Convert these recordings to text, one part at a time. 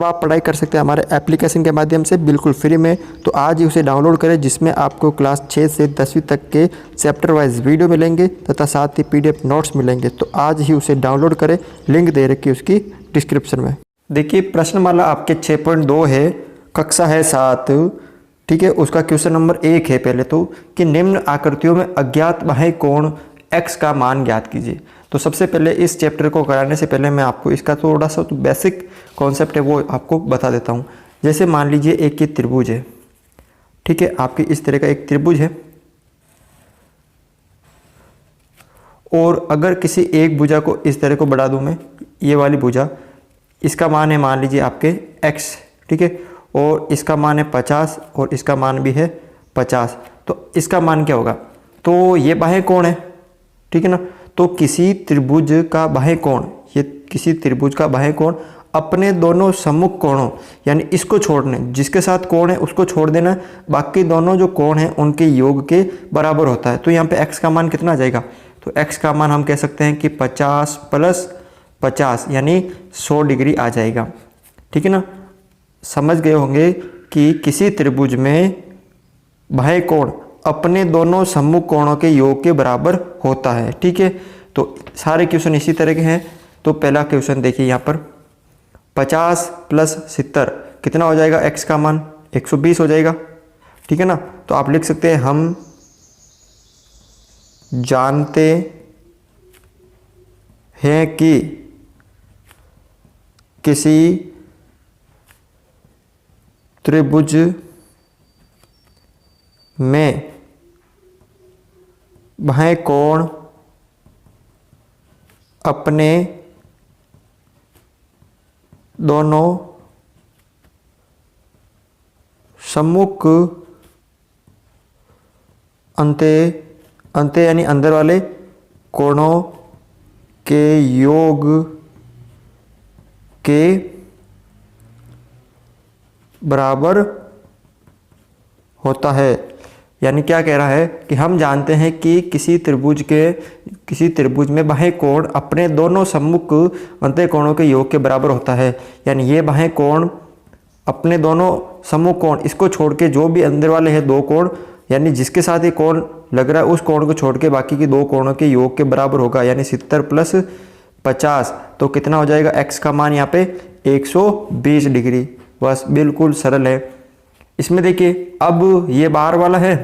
आप पढ़ाई कर सकते हैं हमारे एप्लीकेशन के माध्यम से बिल्कुल फ्री में। तो आज ही उसे डाउनलोड करें, जिसमें आपको क्लास 6 से 10वीं तक के चैप्टर वाइज वीडियो मिलेंगे तथा साथ ही पीडीएफ नोट्स मिलेंगे। तो आज ही उसे डाउनलोड करें, लिंक दे रखी है उसकी डिस्क्रिप्शन में। देखिए प्रश्नमाला आपके 6.2 है, कक्षा है 7, ठीक है। उसका क्वेश्चन नंबर 1 है पहले तो कि निम्न आकृतियों में अज्ञात बाह्य कोण x का मान ज्ञात कीजिए। तो सबसे पहले इस चैप्टर को कराने से पहले मैं आपको इसका थोड़ा सा तो बेसिक कॉन्सेप्ट है वो आपको बता देता हूँ। जैसे मान लीजिए एक ये त्रिभुज है, ठीक है, आपकी इस तरह का एक त्रिभुज है और अगर किसी एक भुजा को इस तरह को बढ़ा दूँ मैं, ये वाली भुजा, इसका मान है मान लीजिए आपके x, ठीक है, और इसका मान है 50 और इसका मान भी है 50। तो इसका मान क्या होगा? तो ये बाह्य कोण है, ठीक है ना। तो किसी त्रिभुज का बाह्य कोण, ये किसी त्रिभुज का बाह्य कोण अपने दोनों सम्मुख कोणों, यानी इसको छोड़ने, जिसके साथ कोण है उसको छोड़ देना, बाकी दोनों जो कोण हैं उनके योग के बराबर होता है। तो यहाँ पे x का मान कितना आ जाएगा? तो x का मान हम कह सकते हैं कि 50 + 50 यानी 100 डिग्री आ जाएगा, ठीक है ना। समझ गए होंगे कि किसी त्रिभुज में बाह्य कोण अपने दोनों सम्मुख कोणों के योग के बराबर होता है, ठीक है। तो सारे क्वेश्चन इसी तरह के हैं। तो पहला क्वेश्चन देखिए यहाँ पर 50 + 70 कितना हो जाएगा? x का मान 120 हो जाएगा, ठीक है ना। तो आप लिख सकते हैं हम जानते हैं कि किसी त्रिभुज में बाह्य कोण अपने दोनों सम्मुख अंते यानी अंदर वाले कोणों के योग के बराबर होता है। यानी क्या कह रहा है कि हम जानते हैं कि किसी त्रिभुज में बाह्य कोण अपने दोनों सम्मुख अंत्य कोणों के योग के बराबर होता है। यानी ये बाह्य कोण अपने दोनों सम्मुख कोण, इसको छोड़ के जो भी अंदर वाले हैं दो कोण, यानी जिसके साथ ये कोण लग रहा है उस कोण को छोड़ के बाकी के दो कोणों के योग के बराबर होगा। यानी 70 + 50 तो कितना हो जाएगा? x का मान यहाँ पे 120 डिग्री। बस बिल्कुल सरल है। इसमें देखिए अब ये बाहर वाला है,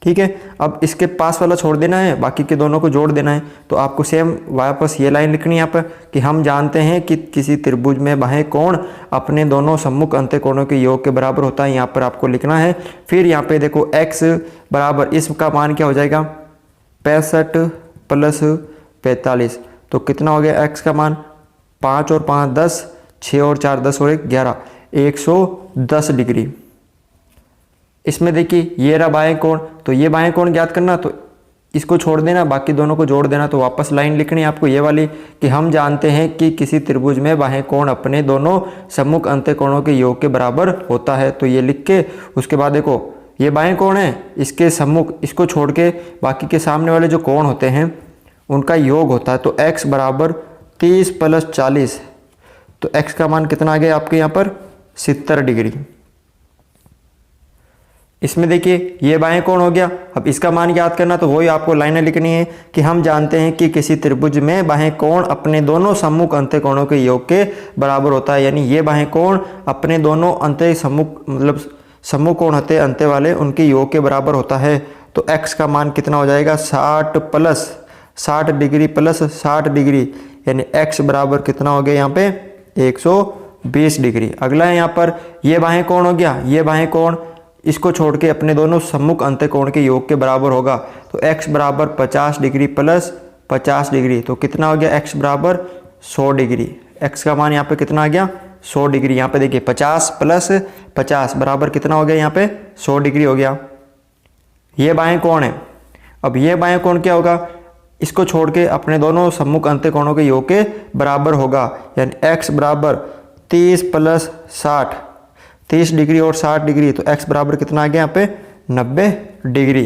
ठीक है, अब इसके पास वाला छोड़ देना है, बाकी के दोनों को जोड़ देना है। तो आपको सेम वापस ये लाइन लिखनी है यहाँ पर कि हम जानते हैं कि किसी त्रिभुज में बाह्य कोण अपने दोनों सम्मुख अंत्य कोणों के योग के बराबर होता है। यहाँ पर आपको लिखना है। फिर यहाँ पे देखो x बराबर, इसका मान क्या हो जाएगा? 65 + 45 तो कितना हो गया x का मान? 5 और 5 10, 6 और 4 10 और 1 11, 110 डिग्री। इसमें देखिए ये रहा बाह्य कोण, तो ये बाह्य कोण ज्ञात करना, तो इसको छोड़ देना, बाकी दोनों को जोड़ देना। तो वापस लाइन लिखनी है आपको ये वाली कि हम जानते हैं कि किसी त्रिभुज में बाह्य कोण अपने दोनों सम्मुख अंत्य कोणों के योग के बराबर होता है। तो ये लिख के उसके बाद देखो ये बाह्य कोण है, इसके सम्मुख, इसको छोड़ के बाकी के सामने वाले जो कोण होते हैं उनका योग होता है। तो x बराबर 30 + 40 तो x का मान कितना आ गया आपके यहाँ पर? 70 डिग्री। इसमें देखिए ये बाह्य कोण हो गया। अब इसका मान याद करना, तो वही आपको लाइनें लिखनी है कि हम जानते हैं कि किसी त्रिभुज में बाह्य कोण अपने दोनों सम्मुख अंत्य कोणों के योग के बराबर होता है। यानी ये बाह्य कोण अपने दोनों अंत्य सम्मुख, मतलब सम्मुख कोण होते अंत्य वाले, उनके योग के बराबर होता है। तो x का मान कितना हो जाएगा? 60 डिग्री + 60 डिग्री, यानी x बराबर कितना हो गया यहाँ पे? 120 डिग्री। अगला है यहाँ पर ये बाह्य कोण हो गया, ये बाह्य कोण इसको छोड़ के अपने दोनों सम्मुख अंत्य कोण के योग के बराबर होगा। तो x बराबर 50 डिग्री + 50 डिग्री तो कितना हो गया? x बराबर 100 डिग्री। x का मान यहाँ पे कितना आ गया? 100 डिग्री। यहाँ पे देखिए 50 + 50 बराबर कितना हो गया? यहाँ पे 100 डिग्री हो गया। ये बाह्य कोण है। अब ये बाह्य कोण क्या होगा? इसको छोड़ के अपने दोनों सम्मुख अंत्य कोणों के योग के बराबर होगा। यानी x बराबर 30 + 60, 30 डिग्री और 60 डिग्री तो x बराबर कितना आ गया यहाँ पे? 90 डिग्री,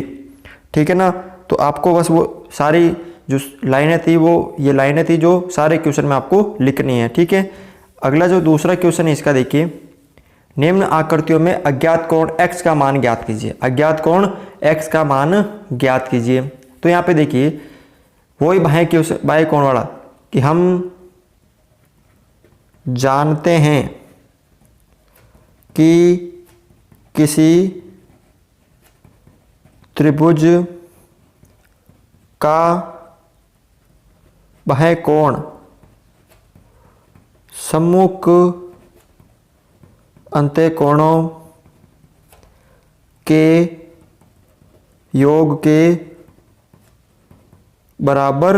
ठीक है ना। तो आपको बस वो सारी जो लाइनें थी, वो ये लाइनें थी जो सारे क्वेश्चन में आपको लिखनी है, ठीक है। अगला जो दूसरा क्वेश्चन है इसका देखिए, निम्न आकृतियों में अज्ञात कोण x का मान ज्ञात कीजिए। अज्ञात कोण x का मान ज्ञात कीजिए। तो यहाँ पे देखिए वही बाह्य कोण वाला कि हम जानते हैं कि किसी त्रिभुज का बाह्य कोण सम्मुख अंतःकोणों के योग के बराबर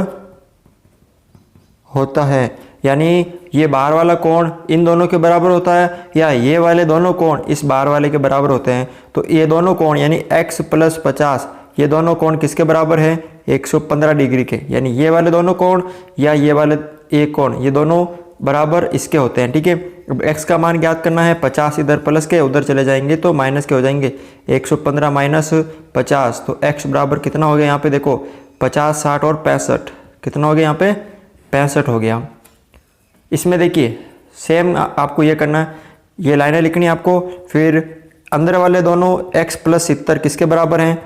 होता है। यानी ये बाहर वाला कोण इन दोनों के बराबर होता है या ये वाले दोनों कोण इस बाहर वाले के बराबर होते हैं। तो ये दोनों कोण यानी x + 50 ये दोनों कोण किसके बराबर है? 115 डिग्री के। यानी ये वाले दोनों कोण या ये वाले एक कोण ये दोनों बराबर इसके होते हैं। ठीक है, अब x का मान ज्ञात करना है। 50 इधर प्लस के उधर चले जाएंगे तो माइनस के हो जाएंगे। 115 माइनस 50 तो x बराबर कितना हो गया यहाँ पे देखो 50, 60 और 65 कितना हो गया यहाँ पे 65 हो गया। इसमें देखिए सेम आपको ये करना है, ये लाइनें लिखनी है आपको। फिर अंदर वाले दोनों x + 70 किसके बराबर हैं?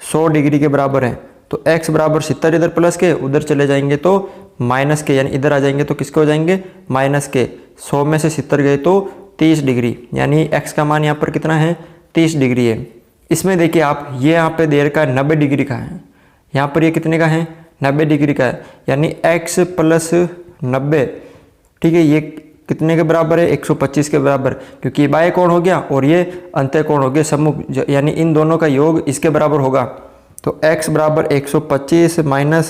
100 डिग्री के बराबर हैं। तो x बराबर 70 इधर प्लस के उधर चले जाएंगे तो माइनस के, यानी इधर आ जाएंगे तो किसके हो जाएंगे माइनस के। 100 में से 70 गए तो 30 डिग्री, यानी x का मान यहाँ पर कितना है 30 डिग्री है। इसमें देखिए आप ये यहाँ पे दे रखा है 90 डिग्री का है, यहाँ पर ये कितने का है 90 डिग्री का है। यानी x + 90 ठीक है, ये कितने के बराबर है 125 के बराबर, क्योंकि ये बाह्य कोण हो गया और ये अंतःकोण हो गया सम्मुख, यानी इन दोनों का योग इसके बराबर होगा। तो x बराबर 125 माइनस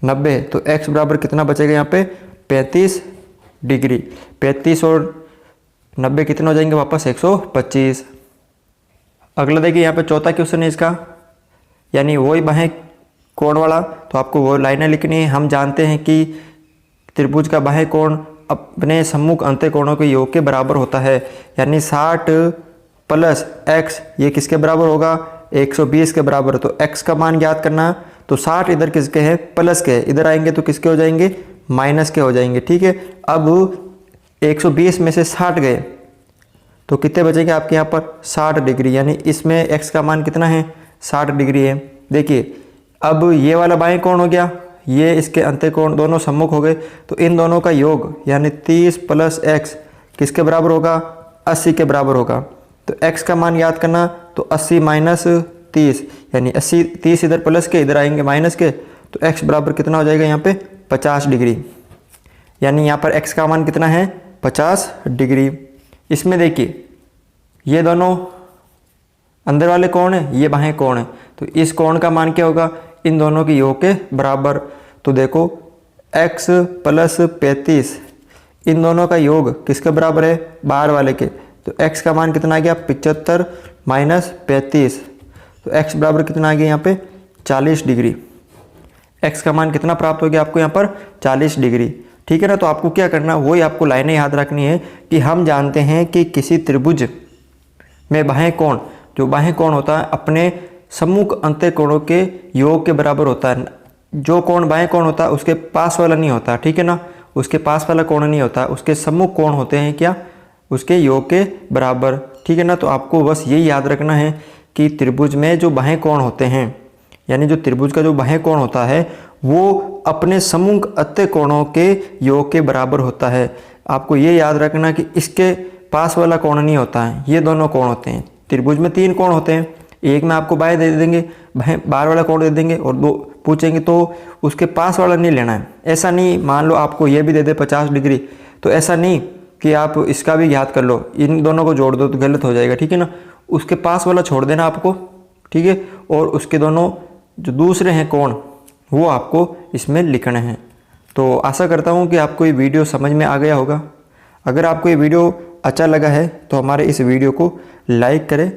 90 तो x बराबर कितना बचेगा यहाँ पे 35 डिग्री। 35 और 90 कितने हो जाएंगे वापस 125। अगला देखिए यहाँ पे चौथा क्वेश्चन है इसका, यानी वही बाह्य कोण वाला। तो आपको वो लाइनें लिखनी है। हम जानते हैं कि त्रिभुज का बाह्य कोण अपने सम्मुख अंतःकोणों के योग के बराबर होता है। यानी 60 + x ये किसके बराबर होगा 120 के बराबर। तो x का मान ज्ञात करना, तो 60 इधर किसके हैं प्लस के, इधर आएंगे तो किसके हो जाएंगे माइनस के हो जाएंगे। ठीक है, अब 120 में से 60 गए तो कितने बचेंगे आपके यहाँ पर 60 डिग्री, यानी इसमें x का मान कितना है 60 डिग्री है। देखिए अब ये वाला बाएं कोण हो गया, ये इसके अंतःकोण दोनों सम्मुख हो गए, तो इन दोनों का योग यानी 30 + x किसके बराबर होगा 80 के बराबर होगा। तो x का मान याद करना, तो 80 माइनस 30 यानी 80, 30 इधर प्लस के इधर आएंगे माइनस के, तो x बराबर कितना हो जाएगा यहाँ पे 50 डिग्री। यानी यहाँ पर x का मान कितना है 50 डिग्री। इसमें देखिए ये दोनों अंदर वाले कोण है, ये बाहें कोण है, तो इस कोण का मान क्या होगा इन दोनों के योग के बराबर। तो देखो x + 35 इन दोनों का योग किसके बराबर है बाहर वाले के। तो x का मान कितना आ गया 75 माइनस 35, तो x बराबर कितना आ गया यहाँ पे 40 डिग्री। x का मान कितना प्राप्त हो गया आपको यहाँ पर 40 डिग्री। ठीक है ना, तो आपको क्या करना वही आपको लाइनें याद रखनी है कि हम जानते हैं कि किसी त्रिभुज में बाह्य कोण, जो बाह्य कोण होता है अपने सम्मुख अंतःकोणों के योग के बराबर होता है। जो कोण बाह्य कोण होता है उसके पास वाला नहीं होता, ठीक है ना, उसके पास वाला कोण नहीं होता, उसके सम्मुख कोण होते हैं क्या उसके योग के बराबर। ठीक है ना, तो आपको बस यही याद रखना है कि त्रिभुज में जो बाह्य कोण होते हैं, यानी जो त्रिभुज का जो बाह्य कोण होता है वो अपने सम्मुख अंतःकोणों के योग के बराबर होता है। आपको ये याद रखना कि इसके पास वाला कोण नहीं होता है, ये दोनों कोण होते हैं। त्रिभुज में 3 कोण होते हैं, एक में आपको बाएं दे देंगे, बाहर वाला कोण दे देंगे और 2 पूछेंगे तो उसके पास वाला नहीं लेना है। ऐसा नहीं मान लो आपको ये भी दे दे 50 डिग्री, तो ऐसा नहीं कि आप इसका भी याद कर लो, इन दोनों को जोड़ दो तो गलत हो जाएगा। ठीक है ना, उसके पास वाला छोड़ देना आपको, ठीक है, और उसके दोनों जो दूसरे हैं कोण वो आपको इसमें लिखने हैं। तो आशा करता हूँ कि आपको ये वीडियो समझ में आ गया होगा। अगर आपको ये वीडियो अच्छा लगा है तो हमारे इस वीडियो को लाइक करें।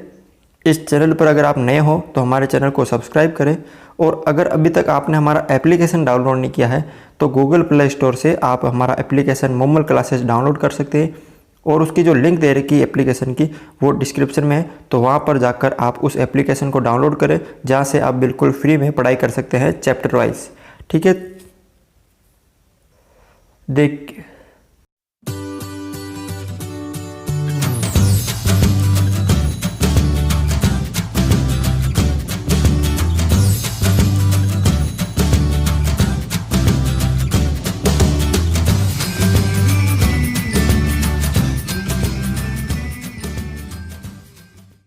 इस चैनल पर अगर आप नए हो तो हमारे चैनल को सब्सक्राइब करें, और अगर अभी तक आपने हमारा एप्लीकेशन डाउनलोड नहीं किया है तो गूगल प्ले स्टोर से आप हमारा एप्लीकेशन मोमल क्लासेस डाउनलोड कर सकते हैं, और उसकी जो लिंक दे रखी है एप्लीकेशन की वो डिस्क्रिप्शन में है, तो वहाँ पर जाकर आप उस एप्लीकेशन को डाउनलोड करें, जहाँ से आप बिल्कुल फ्री में पढ़ाई कर सकते हैं चैप्टर वाइज। ठीक है, देख